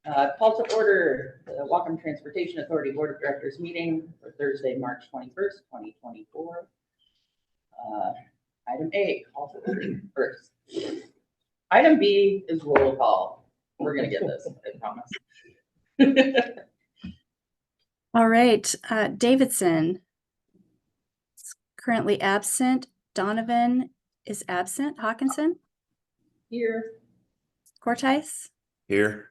Call to order the Whatcom Transportation Authority Board of Directors meeting for Thursday, March 21st, 2024. Item A, call to order first. Item B is roll call. We're going to get this, I promise. All right, Davidson is currently absent. Donovan is absent. Hawkinson? Here. Cortice? Here.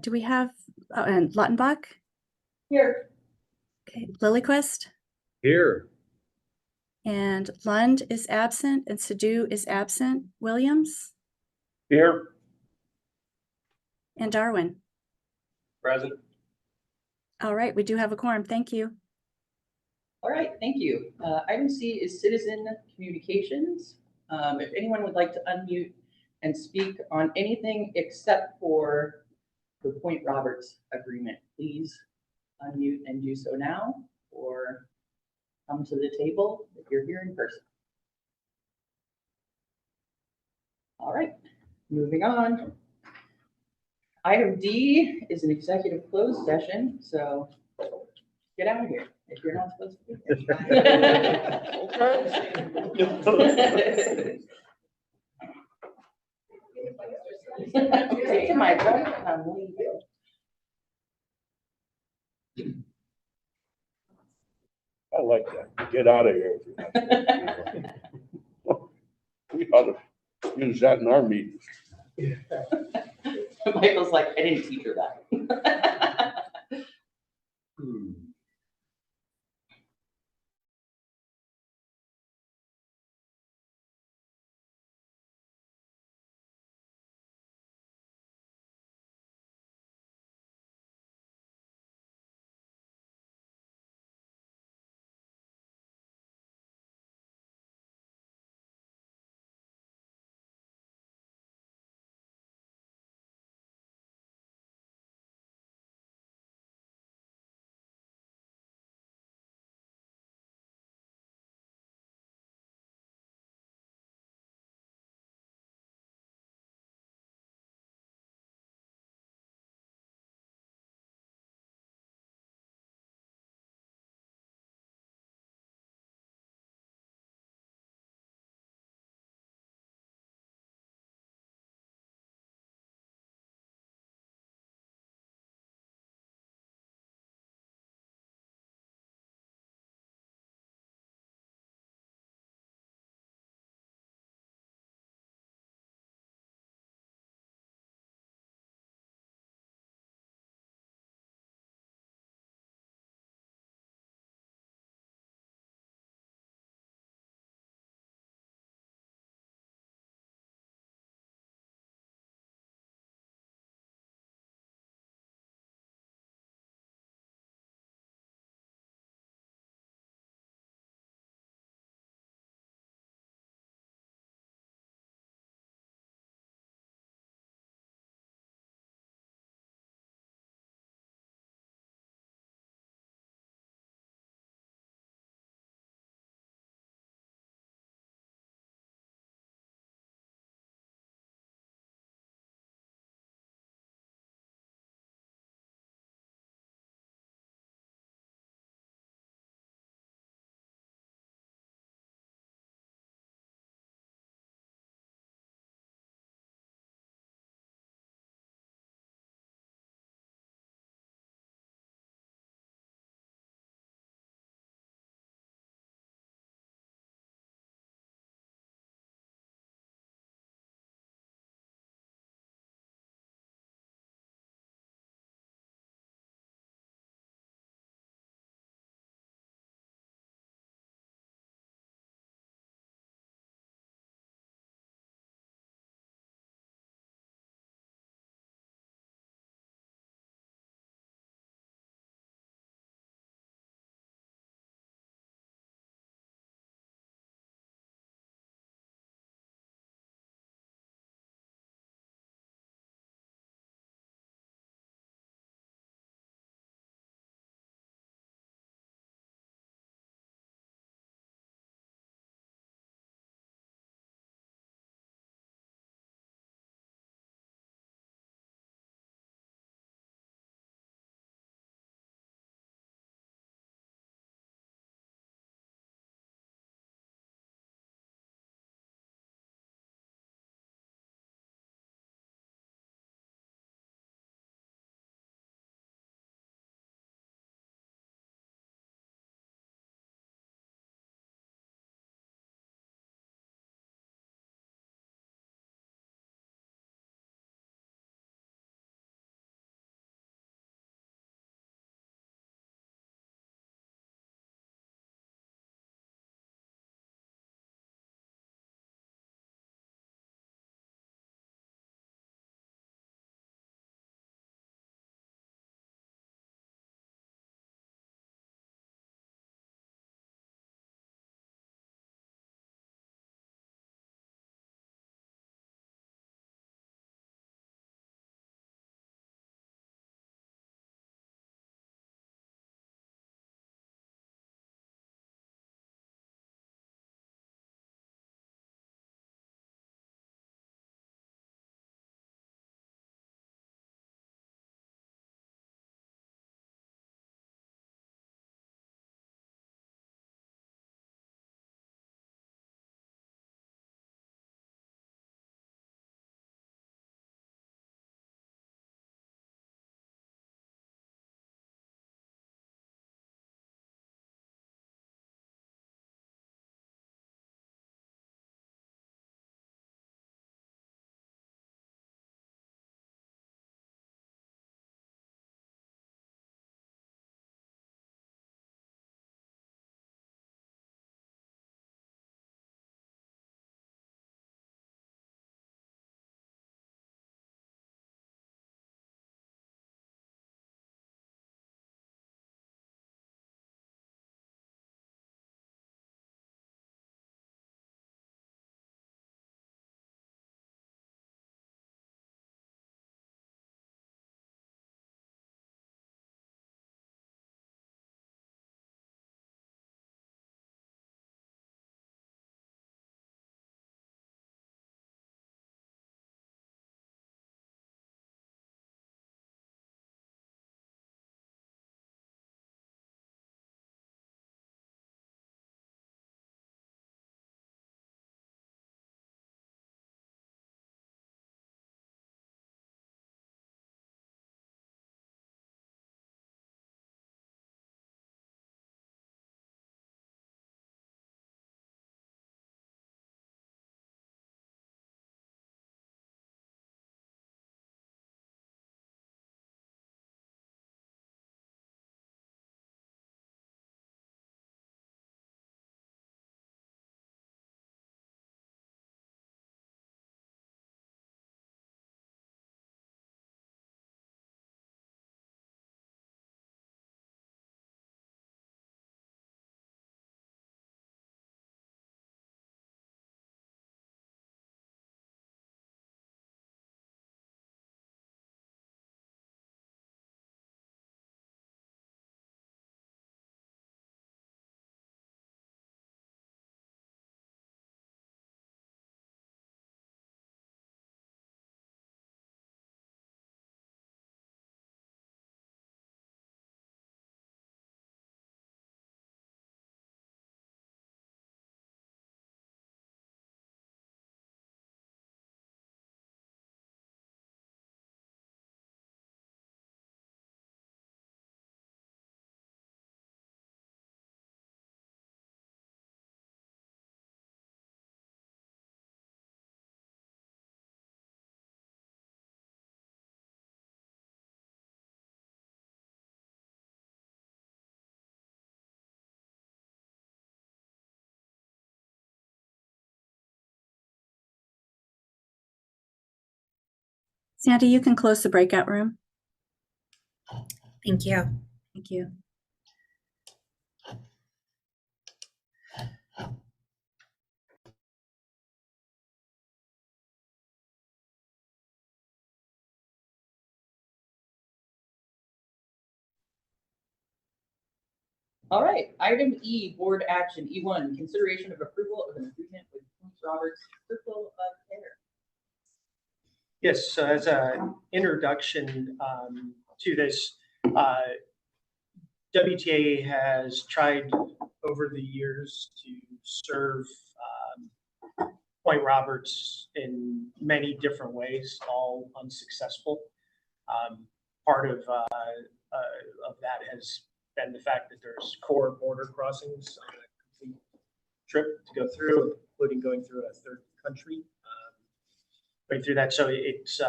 Do we have, and Lautenbach? Here. Okay, Lilyquist? Here. And Lund is absent, and Sadhu is absent. Williams? Here. And Darwin? Present. All right, we do have a quorum. Thank you. All right, thank you. Item C is citizen communications. If anyone would like to unmute and speak on anything except for the Point Roberts agreement, please unmute and do so now, or come to the table if you're here in person. All right, moving on. Item D is an executive closed session, so get out of here if you're not supposed to be here. I'm taking my breath and I'm leaving. I like that. Get out of here. We ought to use that in our meetings. Michael's like, I didn't teach her that. Sandy, you can close the breakout room. Thank you. Thank you. All right, item E, board action, E1, consideration of approval of an agreement with Roberts Circle of Care. Yes, so as an introduction to this, WTA has tried over the years to serve Point Roberts in many different ways, all unsuccessful. Part of that has been the fact that there's core border crossings on a complete trip to go through, including going through a third country. Right through that, so it's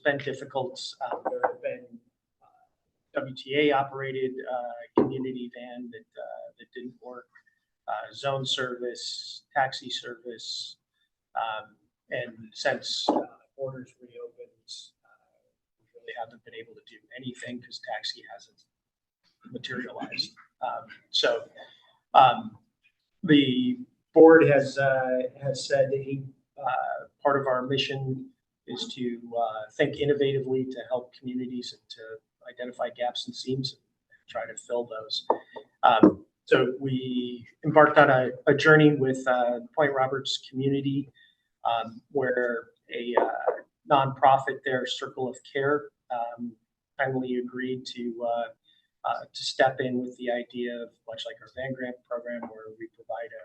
been difficult. There have been WTA operated community van that didn't work, zone service, taxi service, and since borders reopened, we really haven't been able to do anything because taxi hasn't materialized. The board has said part of our mission is to think innovatively to help communities and to identify gaps and seams and try to fill those. So we embarked on a journey with Point Roberts community where a nonprofit there, Circle of Care, kindly agreed to step in with the idea of, much like our van grant program, where we provide a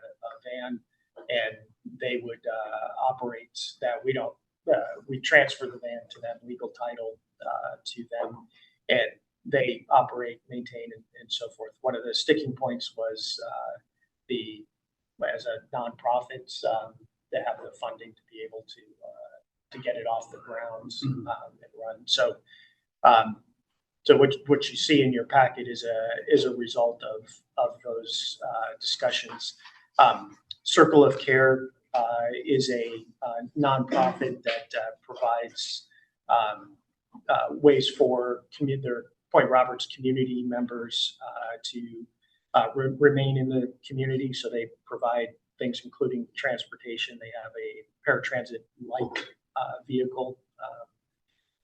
van and they would operate that. We transfer the van to them, legal title to them, and they operate, maintain, and so forth. One of the sticking points was as a nonprofit, to have the funding to be able to get it off the ground and run. So what you see in your packet is a result of those discussions. Circle of Care is a nonprofit that provides ways for their Point Roberts community members to remain in the community. So they provide things including transportation. They have a paratransit-like vehicle.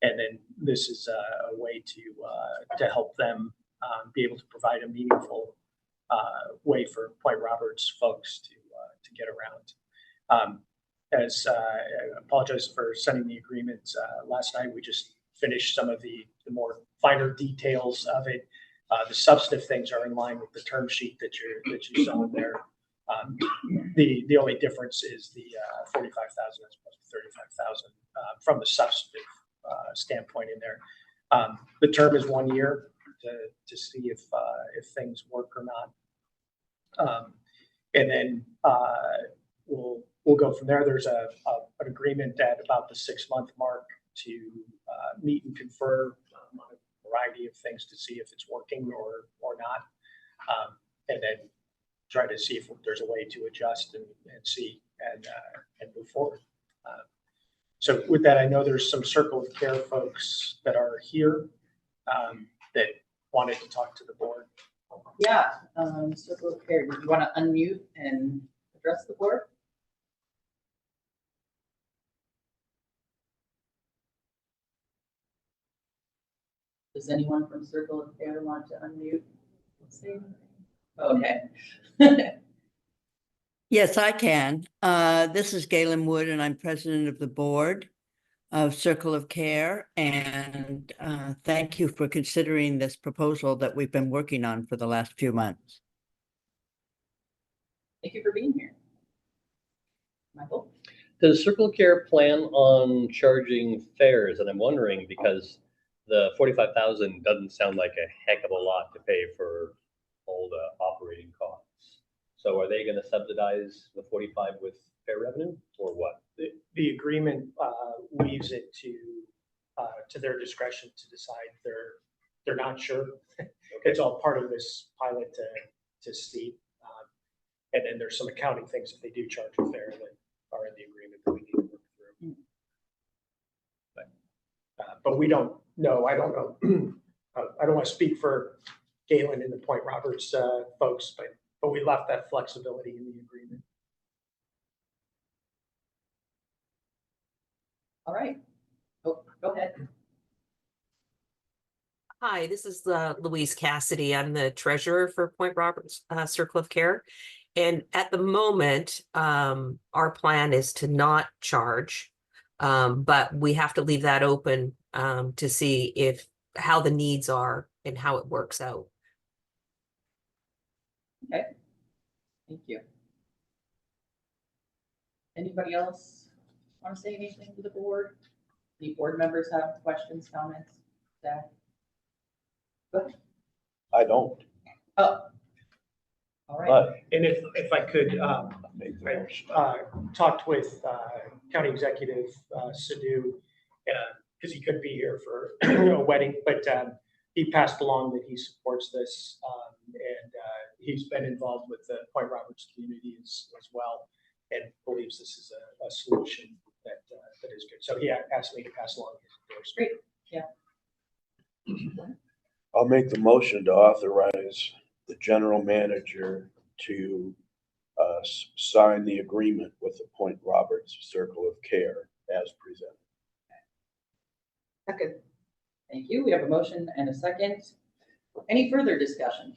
And then this is a way to help them be able to provide a meaningful way for Point Roberts folks to get around. I apologize for sending the agreement last night. We just finished some of the more finer details of it. The substantive things are in line with the term sheet that you saw in there. The only difference is the 45,000 as opposed to 35,000 from the substantive standpoint in there. The term is 1 year to see if things work or not, and then we'll go from there. There's an agreement at about the 6-month mark to meet and confer on a variety of things to see if it's working or not, and then try to see if there's a way to adjust and see and move forward. So with that, I know there's some Circle of Care folks that are here that wanted to talk to the board. Yeah, Circle of Care, do you want to unmute and address the board? Does anyone from Circle of Care want to unmute? Okay. Yes, I can. This is Galen Wood, and I'm president of the board of Circle of Care. And thank you for considering this proposal that we've been working on for the last few months. Thank you for being here. Michael? Does Circle of Care plan on charging fares? And I'm wondering because the 45,000 doesn't sound like a heck of a lot to pay for all the operating costs. So are they going to subsidize the 45 with fare revenue or what? The agreement leaves it to their discretion to decide. They're not sure. Okay. It's all part of this pilot to see. And then there's some accounting things if they do charge a fare that are in the agreement that we need to work through. But But we don't know. I don't know. I don't want to speak for Galen and the Point Roberts folks, but we left that flexibility in the agreement. All right. Oh, go ahead. Hi, this is Louise Cassidy. I'm the treasurer for Point Roberts Circle of Care. And at the moment, our plan is to not charge, but we have to leave that open to see how the needs are and how it works out. Okay. Thank you. Anybody else want to say anything to the board? Any board members have questions, comments? Staff? Go ahead. I don't. Oh. All right. But And if I could, I talked with County Executive Sadhu, because he couldn't be here for a wedding, but he passed along that he supports this, and he's been involved with the Point Roberts community as well, and believes this is a solution that is good. So he asked me to pass along his endorsement. Great. Yeah. I'll make the motion to authorize the general manager to sign the agreement with the Point Roberts Circle of Care as presented. Second. Thank you. We have a motion and a second. Any further discussion?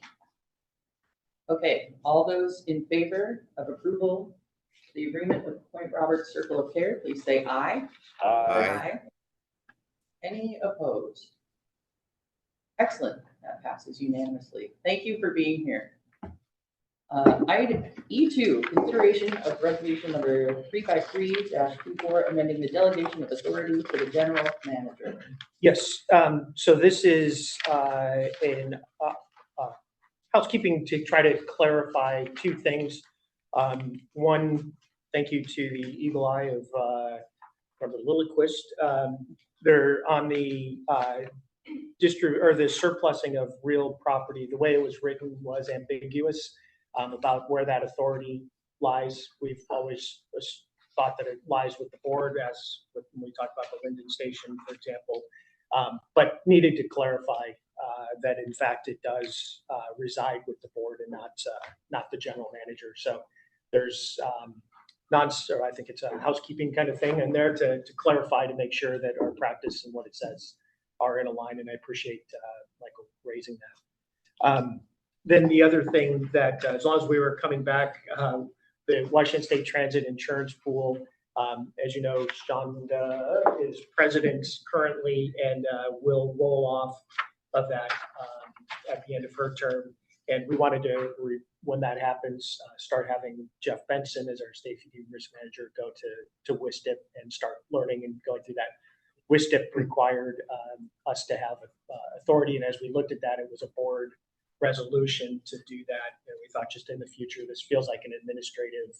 Okay, all those in favor of approval of the agreement with Point Roberts Circle of Care, please say aye. Aye. Any opposed? Excellent. That passes unanimously. Thank you for being here. Item E2, consideration of resolution number 353-24, amending the delegation of authority to the general manager. Yes, so this is in housekeeping to try to clarify two things. One, thank you to the Eagle Eye of Reverend Lilliquist. They're on the the surplusing of real property. The way it was written was ambiguous about where that authority lies. We've always thought that it lies with the board, as when we talk about the Linden Station, for example, but needed to clarify that in fact it does reside with the board and not the general manager. So there's I think it's a housekeeping kind of thing in there to clarify, to make sure that our practice and what it says are in a line, and I appreciate Michael raising that. Then the other thing that, as long as we were coming back, the Washington State Transit Insurance Pool, as you know, Shonda is president currently and will roll off of that at the end of her term. And we wanted to, when that happens, start having Jeff Benson as our safety risk manager go to WISTIP and start learning and going through that. WISTIP required us to have authority, and as we looked at that, it was a board resolution to do that. And we thought just in the future, this feels like an administrative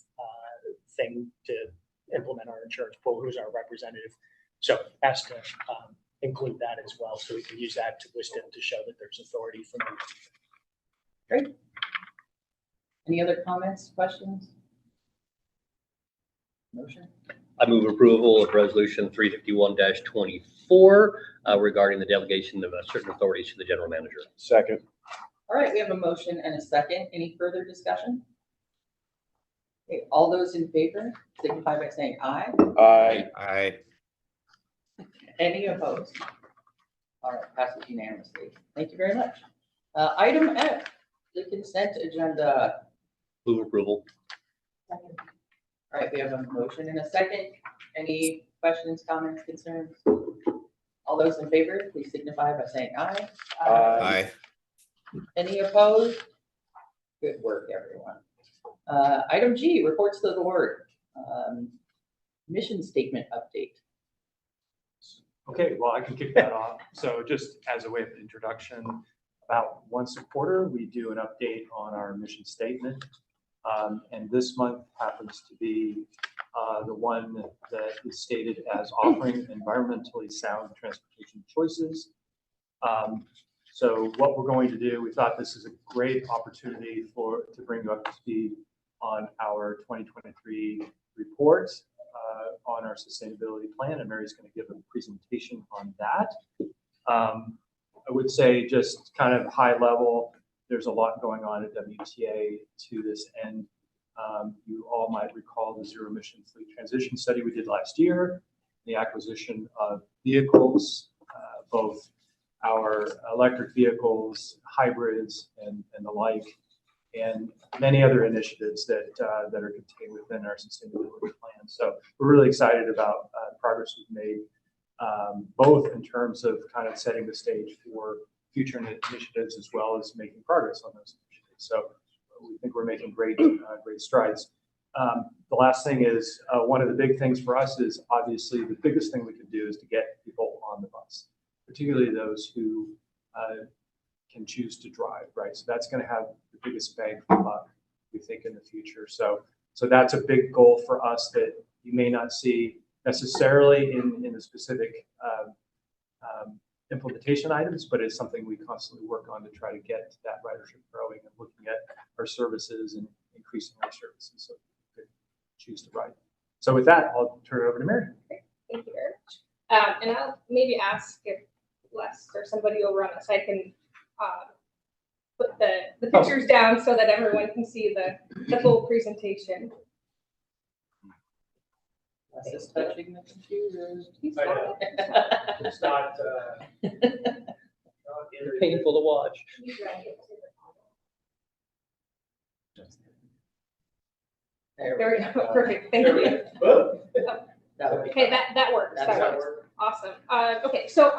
thing to implement our insurance pool, who's our representative. So asked to include that as well, so we can use that to WISTIP to show that there's authority from them. Great. Any other comments, questions? Motion? I move approval of resolution 351-24 regarding the delegation of certain authorities to the general manager. Second. All right, we have a motion and a second. Any further discussion? Okay, all those in favor signify by saying aye. Aye. Aye. Any opposed? All right, passes unanimously. Thank you very much. Item F, the consent agenda. Move approval. All right, we have a motion and a second. Any questions, comments, concerns? All those in favor, please signify by saying aye. Aye. Any opposed? Good work, everyone. Item G, reports to the board. Mission statement update. Okay, well, I can kick that off. So just as a way of introduction, about once a quarter, we do an update on our mission statement. And this month happens to be the one that is stated as offering environmentally sound transportation choices. So what we're going to do, we thought this is a great opportunity to bring you up to speed on our 2023 report. on our sustainability plan, and Mary's going to give a presentation on that. I would say just kind of high level, there's a lot going on at WTA to this end. You all might recall the zero emission fleet transition study we did last year, the acquisition of vehicles, both our electric vehicles, hybrids, and the like, and many other initiatives that are contained within our sustainability plan. So we're really excited about progress we've made, both in terms of kind of setting the stage for future initiatives as well as making progress on those initiatives. So we think we're making great strides. The last thing is, one of the big things for us is obviously the biggest thing we can do is to get people on the bus, particularly those who can choose to drive, right? So that's going to have the biggest bang for buck, we think, in the future. So that's a big goal for us that you may not see necessarily in the specific implementation items, but it's something we constantly work on to try to get that ridership growing and looking at our services and increasing our services so you could choose to ride. So with that, I'll turn it over to Mary. Okay, thank you very much. And I'll maybe ask if Les or somebody over on the side can put the pictures down so that everyone can see the full presentation. Les is touching the computer. He's I got know. it. It's not Painful to watch. He's ready. There we go. Perfect. Thank you. Okay, that works. That works. Awesome. Okay, so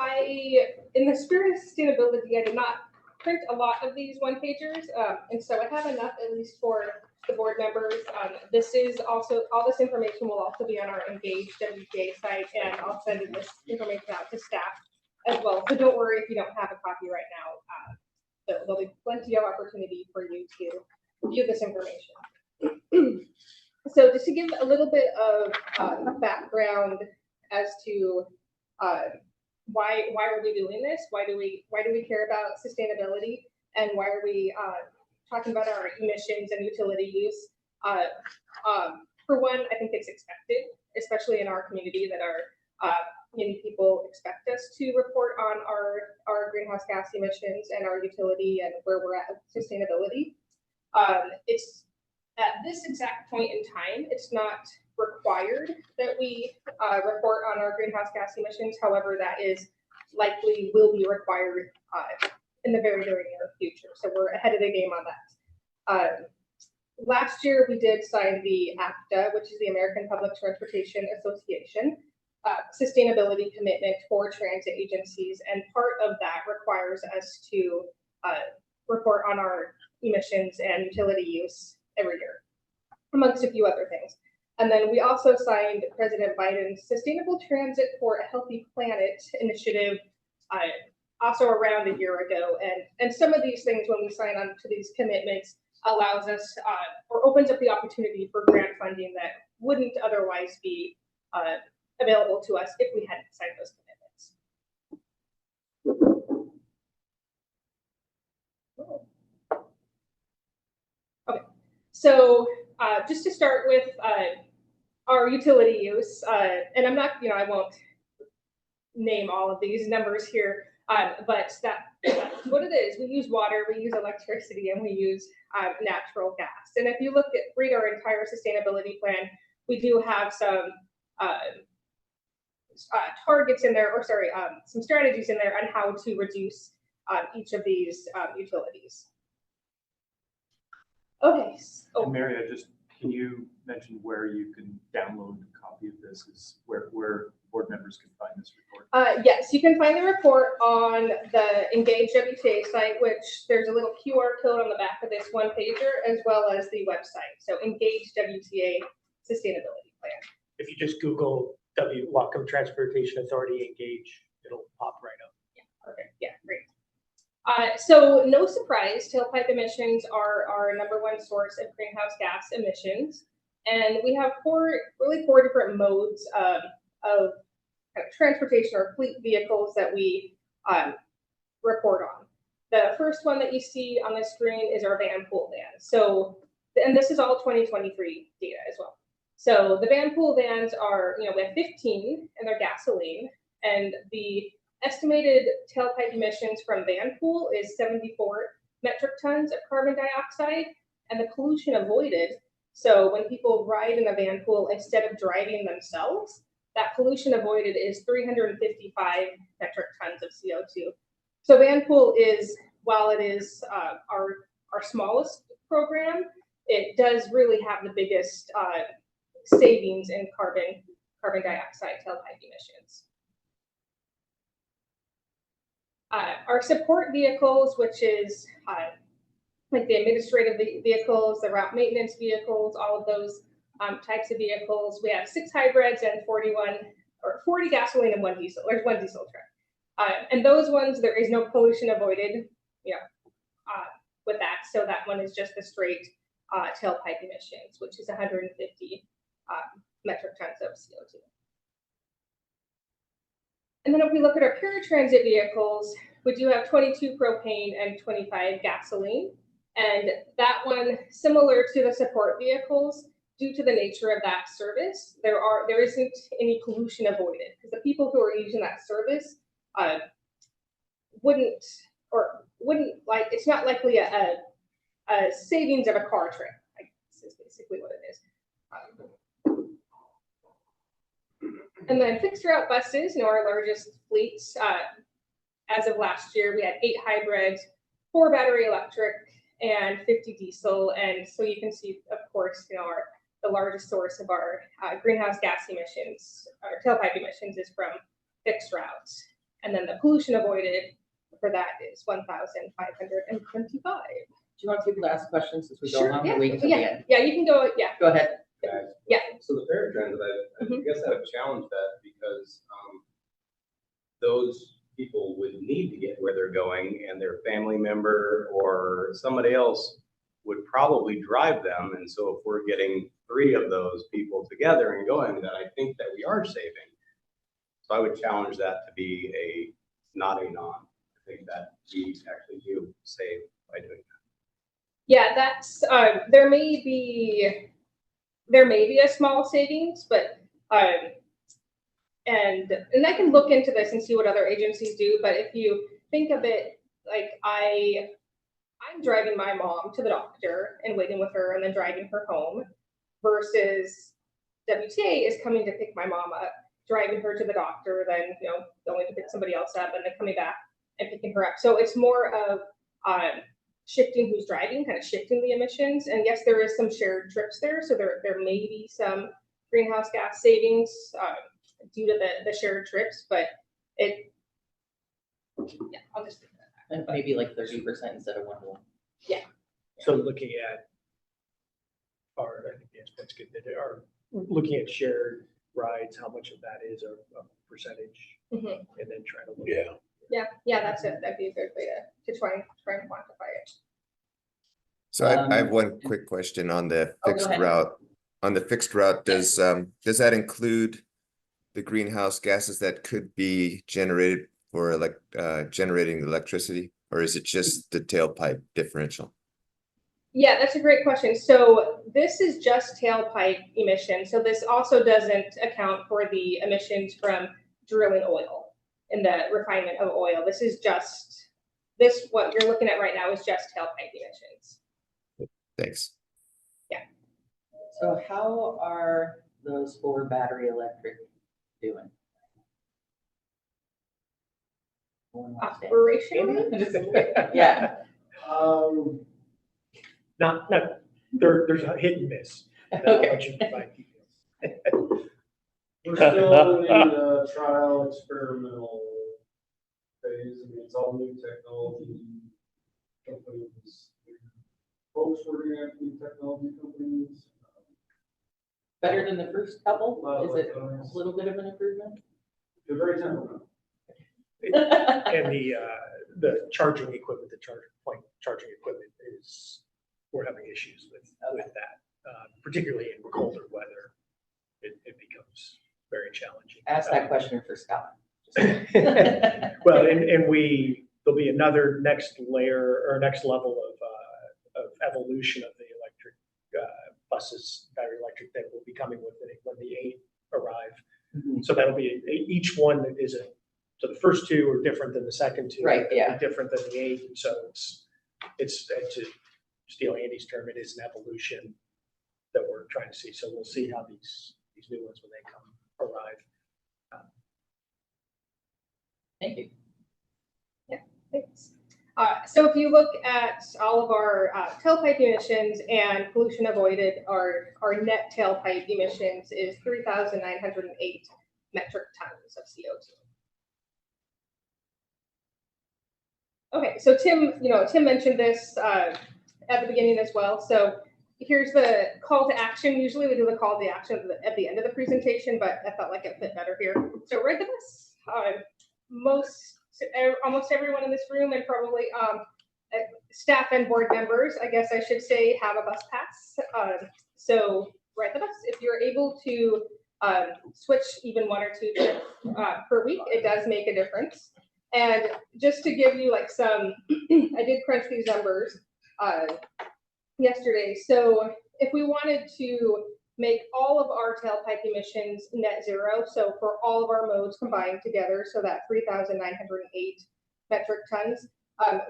in the spirit of sustainability, I did not print a lot of these one-pagers, and so I have enough at least for the board members. This is also, all this information will also be on our Engage WTA site, and I'll send this information out to staff as well. So don't worry if you don't have a copy right now. There'll be plenty of opportunity for you to view this information. So just to give a little bit of background as to why are we doing this? Why do we care about sustainability? And why are we talking about our emissions and utility use? For one, I think it's expected, especially in our community, that our many people expect us to report on our greenhouse gas emissions and our utility and where we're at with sustainability. It's at this exact point in time, it's not required that we report on our greenhouse gas emissions. However, that is likely will be required in the very, very near future. So we're ahead of the game on that. Last year, we did sign the APTA, which is the American Public Transportation Association, sustainability commitment for transit agencies. And part of that requires us to report on our emissions and utility use every year, amongst a few other things. And then we also signed President Biden's Sustainable Transit for a Healthy Planet initiative also around a year ago. And some of these things, when we sign on to these commitments, allows us or opens up the opportunity for grant funding that wouldn't otherwise be available to us if we hadn't signed those commitments. Okay, so just to start with our utility use, and I'm not, I won't name all of these numbers here, but that's what it is. We use water, we use electricity, and we use natural gas. And if you read our entire sustainability plan, we do have some targets in there, or sorry, some strategies in there on how to reduce each of these utilities. Okay. And Mary, can you mention where you can download a copy of this? Is where board members can find this report? Yes, you can find the report on the Engage WTA site, which there's a little QR code on the back of this one pager, as well as the website. So Engage WTA Sustainability Plan. If you just Google Whatcom Transportation Authority Engage, it'll pop right up. Yeah, perfect. Yeah, great. So no surprise, tailpipe emissions are our #1 source of greenhouse gas emissions. And we have four different modes of transportation or fleet vehicles that we report on. The first one that you see on the screen is our van pool van. So, and this is all 2023 data as well. So the van pool vans are, we have 15 and they're gasoline, and the estimated tailpipe emissions from van pool is 74 metric tons of carbon dioxide, and the pollution avoided. So when people ride in a van pool instead of driving themselves, that pollution avoided is 355 metric tons of CO2. So van pool is, while it is our smallest program, it does really have the biggest savings in carbon dioxide tailpipe emissions. Our support vehicles, which is like the administrative vehicles, the route maintenance vehicles, all of those types of vehicles. We have 6 hybrids and 40 gasoline and 1 diesel. There's 1 diesel truck. And those ones, there is no pollution avoided, with that. So that one is just the straight tailpipe emissions, which is 150 metric tons of CO2. And then if we look at our paratransit vehicles, we do have 22 propane and 25 gasoline. And that one, similar to the support vehicles, due to the nature of that service, there isn't any pollution avoided, because the people who are using that service wouldn't like, it's not likely a savings of a car trip. I guess is basically what it is. And then fixed route buses, our largest fleets. As of last year, we had 8 hybrids, 4 battery electric, and 50 diesel. And so you can see, of course, the largest source of our greenhouse gas emissions, our tailpipe emissions, is from fixed routes. And then the pollution avoided for that is 1,525. Do you want people to ask questions since we go Sure, on? yeah, Wait until the end. yeah, you can go, yeah. Go ahead. Yeah. So the paratransit, I guess I would challenge that because those people would need to get where they're going, and their family member or somebody else would probably drive them. And so if we're getting 3 of those people together and going, then I think that we are saving. So I would challenge that to be not a non. I think that we actually do save by doing that. Yeah, that's there may be a small savings, but and I can look into this and see what other agencies do. But if you think of it, like I'm driving my mom to the doctor and waiting with her and then driving her home, versus WTA is coming to pick my mom up, driving her to the doctor, then going to pick somebody else up, and then coming back and picking her up. So it's more of shifting who's driving, kind of shifting the emissions. And yes, there is some shared trips there, so there may be some greenhouse gas savings due to the shared trips, but I'll just think that. And maybe like 30% instead of 1 to 1. Yeah. So looking at I think Dan's point's good, that looking at shared rides, how much of that is a percentage, and then trying to look at. Yeah, that's it. That'd be a good way to try and quantify it. So I have one quick question on the fixed ahead. route. On the fixed route, does that include the greenhouse gases that could be generated for generating electricity, or is it just the tailpipe differential? Yeah, that's a great question. So this is just tailpipe emissions. So this also doesn't account for the emissions from drilling oil and the refinement of oil. This is just what you're looking at right now is just tailpipe emissions. Thanks. Yeah. So how are those 4 battery electric doing? Operationally? Yeah. Not there's a hit and miss. Okay. We're still in the trial experimental phase. I mean, it's all new technology. Companies, folks working at new technology companies. Better than the first couple? Is it Nice. a little bit of an improvement? You're very temperamental. And the charging equipment, point charging equipment we're having issues with that, particularly in colder weather. It becomes very challenging. Ask that question for Scott. Well, and there'll be another next layer or next level of evolution of the electric buses, battery electric, that will be be coming with it when the 8 arrive. So that'll be, each one is so the first 2 are different than the second 2. Right, yeah. Different than the 8, and so it's to steal Andy's term, it is an evolution that we're trying to see. So we'll see how these new ones, when they arrive. Thank you. Yeah, thanks. So if you look at all of our tailpipe emissions and pollution avoided, our net tailpipe emissions is 3,908 metric tons of CO2. Okay, so Tim mentioned this at the beginning as well. So here's the call to action. Usually we do the call to action at the end of the presentation, but I felt like it fit better here. So ride the bus. Almost everyone in this room, and probably staff and board members, I guess I should say, have a bus pass. So ride the bus. If you're able to switch even 1 or 2 trips per week, it does make a difference. And just to give you like some, I did crunch these numbers yesterday. So if we wanted to make all of our tailpipe emissions net zero, so for all of our modes combined together, so that 3,908 metric tons,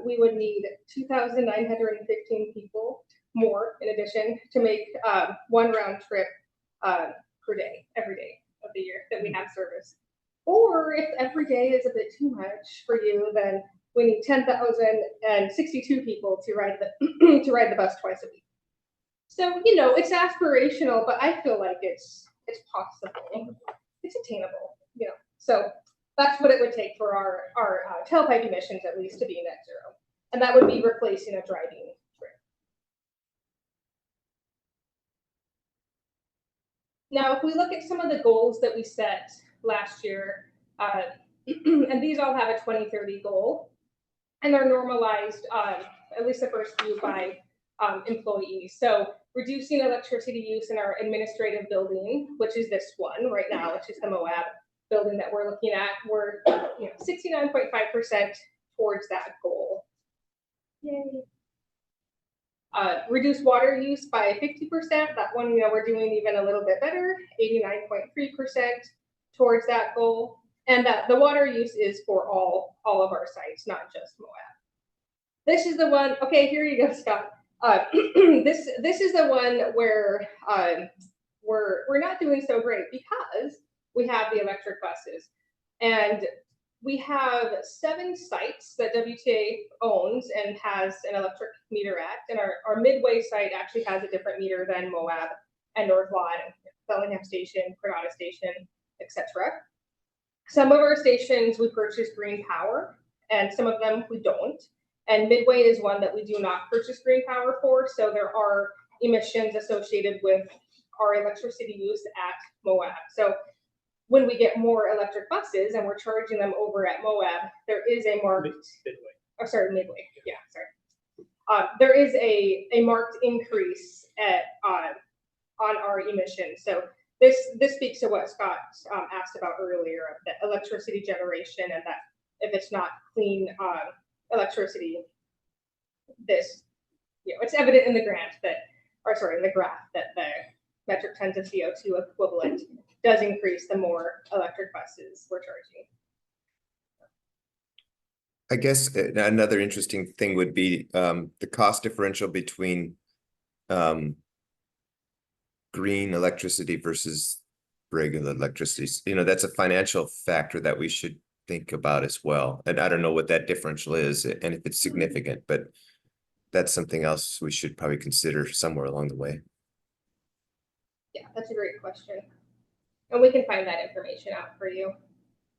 we would need 2,915 people more in addition to make 1 round trip per day, every day of the year that we have service. Or if every day is a bit too much for you, then we need 10,062 people to ride the bus twice a week. So, it's aspirational, but I feel like it's possible. It's attainable, So that's what it would take for our tailpipe emissions, at least, to be net zero. And that would be replacing a driving trip. Now, if we look at some of the goals that we set last year, and these all have a 2030 goal, and they're normalized, at least the first few, by employees. So reducing electricity use in our administrative building, which is this one right now, which is the Moab building that we're looking at. We're 69.5% towards that goal. Yay. Reduce water use by 50%. That one, we're doing even a little bit better, 89.3% towards that goal. And the water use is for all of our sites, not just Moab. This is the one. Okay, here you go, Scott. This is the one where we're not doing so great because we have the electric buses, and we have 7 sites that WTA owns and has an electric meter at, and our Midway site actually has a different meter than Moab and North Lawn, Bellingham Station, Granada Station, etc. Some of our stations we purchase green power, and some of them we don't. And Midway is one that we do not purchase green power for, so there are emissions associated with our electricity use at Moab. So when we get more electric buses and we're charging them over at Moab, there is a marked Midway. Yeah, sorry. There is a marked increase on our emissions. So this speaks to what Scott asked about earlier of the electricity generation, and that if it's not clean electricity, it's evident in the graph that the metric tons of CO2 equivalent does increase the more electric buses we're charging. I guess another interesting thing would be the cost differential between green electricity versus regular electricity. That's a financial factor that we should think about as well. And I don't know what that differential is and if it's significant, but that's something else we should probably consider somewhere along the way. Yeah, that's a great question. And we can find that information out for you.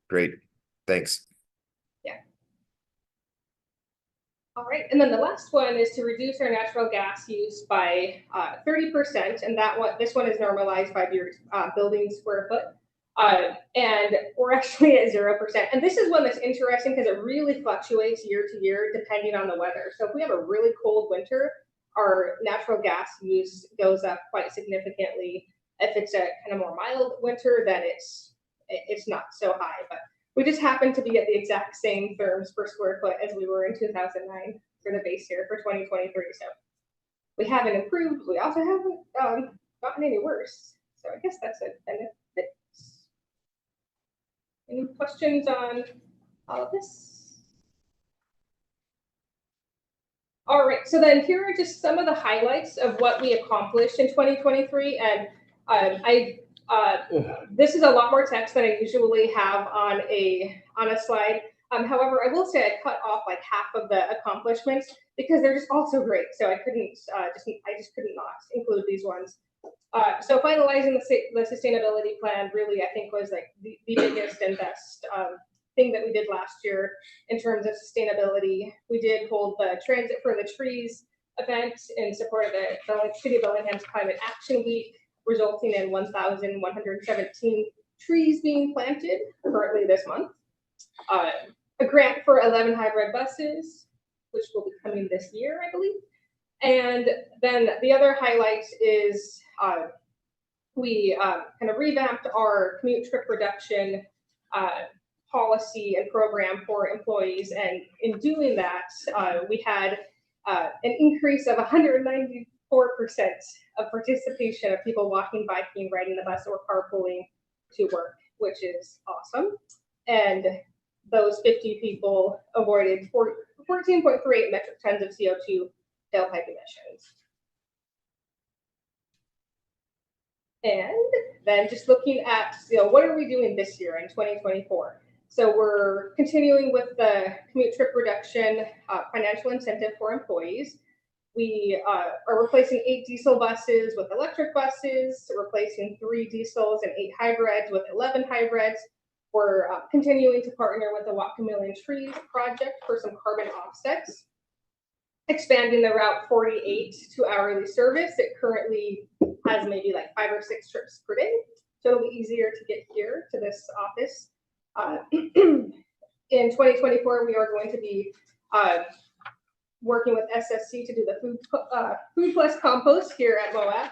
Great, thanks. Yeah. All right, and then the last one is to reduce our natural gas use by 30%, and this one is normalized by your building square foot. And we're actually at 0%. And this is one that's interesting because it really fluctuates year to year depending on the weather. So if we have a really cold winter, our natural gas use goes up quite significantly. If it's a kind of more mild winter, then it's not so high. But we just happen to be at the exact same therms per square foot as we were in 2009 for the base year for 2023. So we haven't improved. We also haven't gotten any worse. So I guess that's it. Benefits. Any questions on all of this? All right, so then here are just some of the highlights of what we accomplished in 2023. And this is a lot more text than I usually have on a slide. However, I will say I cut off like half of the accomplishments because they're just all so great. So I just couldn't not include these ones. So finalizing the sustainability plan really, I think, was like the biggest and best thing that we did last year in terms of sustainability. We did hold the Transit for the Trees event in support of the City of Bellingham's Climate Action Week, resulting in 1,117 trees being planted currently this month. A grant for 11 hybrid buses, which will be coming this year, I believe. And then the other highlight is we kind of revamped our commute trip reduction policy and program for employees. And in doing that, we had an increase of 194% of participation of people walking, biking, riding the bus, or carpooling to work, which is awesome. And those 50 people avoided 14.38 metric tons of CO2 tailpipe emissions. And then just looking at, what are we doing this year in 2024? So we're continuing with the commute trip reduction financial incentive for employees. We are replacing 8 diesel buses with electric buses, replacing 3 diesels and 8 hybrids with 11 hybrids. We're continuing to partner with the Whatcom Trees project for some carbon offsets. Expanding the Route 48 to hourly service. It currently has maybe like 5 or 6 trips per day, so it'll be easier to get here to this office. In 2024, we are going to be working with SSC to do the food plus compost here at Moab.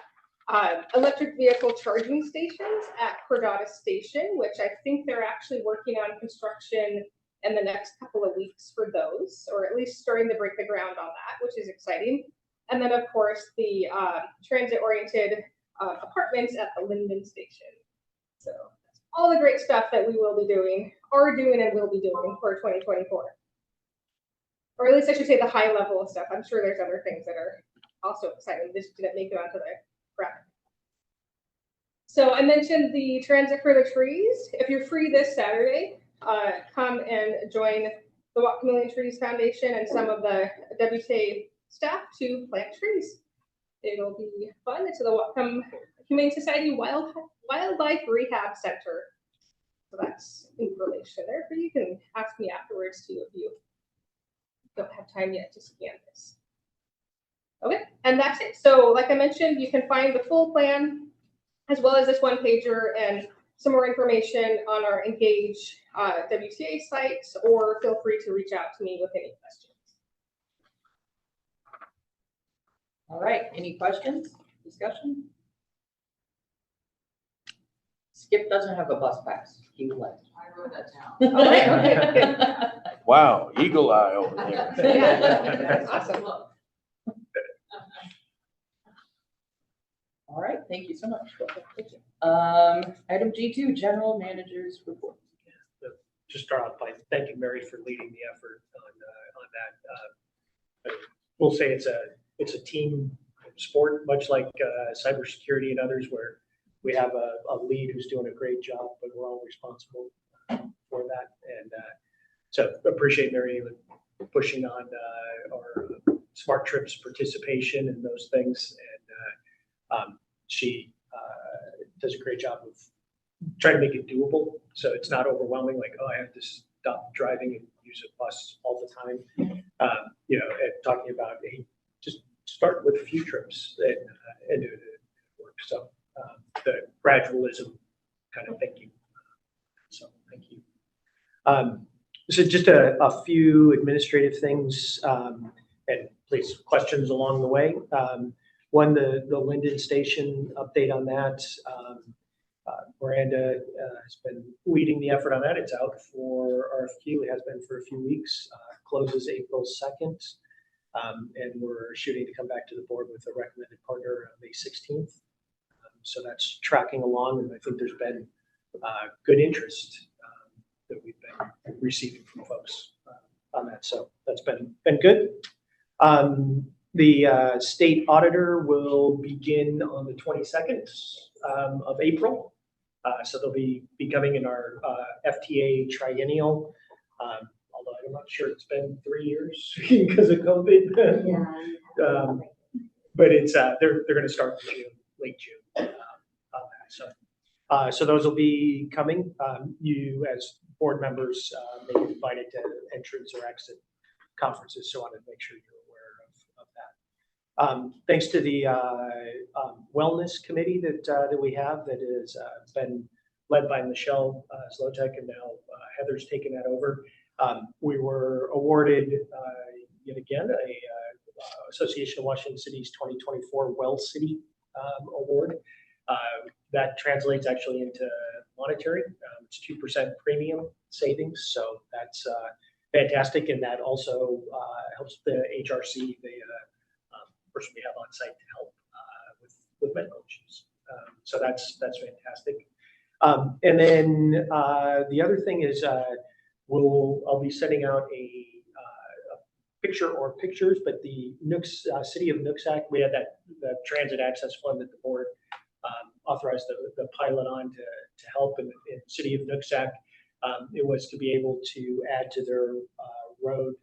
Electric vehicle charging stations at Cordata Station, which I think they're actually working on construction in the next couple of weeks for those, or at least starting to break the ground on that, which is exciting. And then, of course, the transit-oriented apartments at the Linden Station. So all the great stuff that we will be doing, are doing, and will be doing for 2024. Or at least I should say the high level of stuff. I'm sure there's other things that are also exciting. This didn't make it onto the graphic. So I mentioned the Transit for the Trees. If you're free this Saturday, come and join the Whatcom Trees Foundation and some of the WTA staff to plant trees. It'll be fun. It's the Whatcom Humane Society Wildlife Rehab Center. So that's information there for you. You can ask me afterwards too if you don't have time yet to scan this. Okay, and that's it. So like I mentioned, you can find the full plan as well as this one pager and some more information on our Engage WTA site, or feel free to reach out to me with any questions. All right, any questions, discussion? Skip doesn't have a bus pass. He would like. I wrote that down. All right, okay. Wow, eagle eye over there. Yeah, awesome. All right, thank you so much. Item G2, General Manager's Report. Just start off by thanking Mary for leading the effort on that. We'll say it's a team sport, much like cybersecurity and others, where we have a lead who's doing a great job, but we're all responsible for that. And so appreciate Mary pushing on our smart trips participation and those things. And she does a great job of trying to make it doable. So it's not overwhelming, like, oh, I have to stop driving and use a bus all the time. And talking about, hey, just start with a few trips and it works. So the gradualism kind of thinking. So thank you. So just a few administrative things, and please questions along the way. One, the Linden Station update on that. Miranda has been leading the effort on that. It's out for RFQ. It has been for a few weeks. Closes April 2nd. And we're shooting to come back to the board with a recommended partner on May 16th. So that's tracking along, and I think there's been good interest that we've been receiving from folks on that. So that's been good. The state auditor will begin on the 22nd of April. So they'll be coming in our FTA triennial. Although I'm not sure it's been 3 years because of COVID. Yeah. But it's they're going to start in June, late June. On that. So those will be coming. You as board members may get invited to entrance or exit conferences, so I wanted to make sure you're aware of that. Thanks to the wellness committee that we have that has been led by Michelle Zlotek, and now Heather's taken that over. We were awarded yet again a Association of Washington Cities 2024 Well City Award. That translates actually into monetary. It's 2% premium savings, so that's fantastic, and that also helps the HRC, the person we have on site to help with medical issues. So that's fantastic. And then the other thing is I'll be sending out a picture or pictures, but the City of Nooksack, we had the transit access fund that the board authorized the pilot on to help in City of Nooksack. It was to be able to add to their road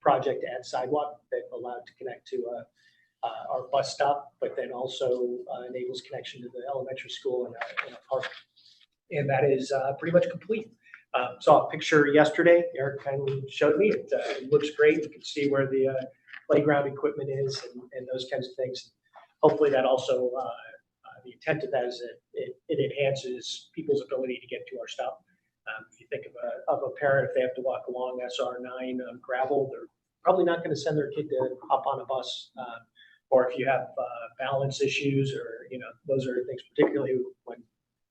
project, to add sidewalk that allowed to connect to our bus stop, but then also enables connection to the elementary school and a park. And that is pretty much complete. Saw a picture yesterday. Eric kindly showed me. It looks great. You can see where the playground equipment is and those kinds of things. Hopefully that also, the intent of that is that it enhances people's ability to get to our stop. If you think of a parent, if they have to walk along SR9 on gravel, they're probably not going to send their kid to hop on a bus. Or if you have balance issues, or those are things, particularly when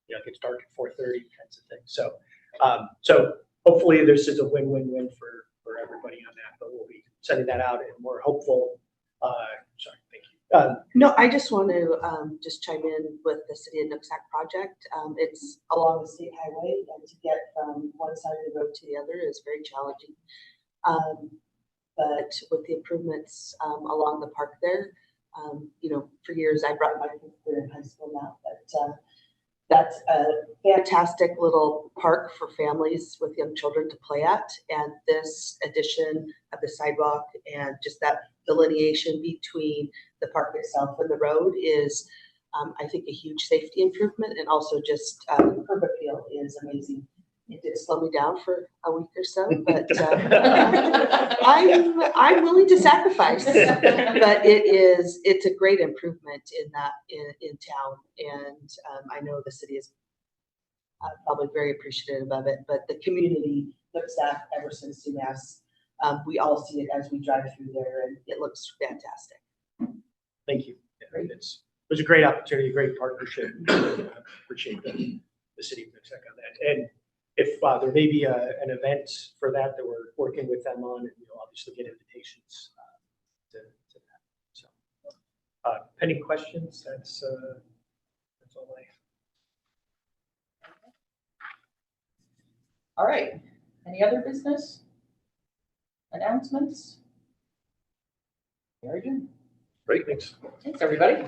it gets dark at 4:30 kinds of things. So hopefully this is a win-win-win for everybody on that. But we'll be sending that out, and we're hopeful. Sorry, thank you. No, I just want to just chime in with the City of Nooksack project. It's along the state highway, and to get from one side of the road to the other is very challenging. But with the improvements along the park there, for years I brought my kids there in high school now, but that's a fantastic little park for families with young children to play at. And this addition of the sidewalk and just that delineation between the park itself and the road is, I think, a huge safety improvement. And also just curb appeal is amazing. It did slow me down for a week or so, but I'm willing to sacrifice. But it's a great improvement in town, and I know the city is probably very appreciative of it. But the community looks at ever since UMass. We all see it as we drive through there, and it looks fantastic. Thank you. Yeah, it was a great opportunity, a great partnership. Appreciate the city of Nooksack on that. And if there may be an event for that we're working with them on, and you'll obviously get invitations to that. So, pending questions. That's all I have. All right. Any other business? Announcements? Very good. Great. Thanks. Thanks, everybody.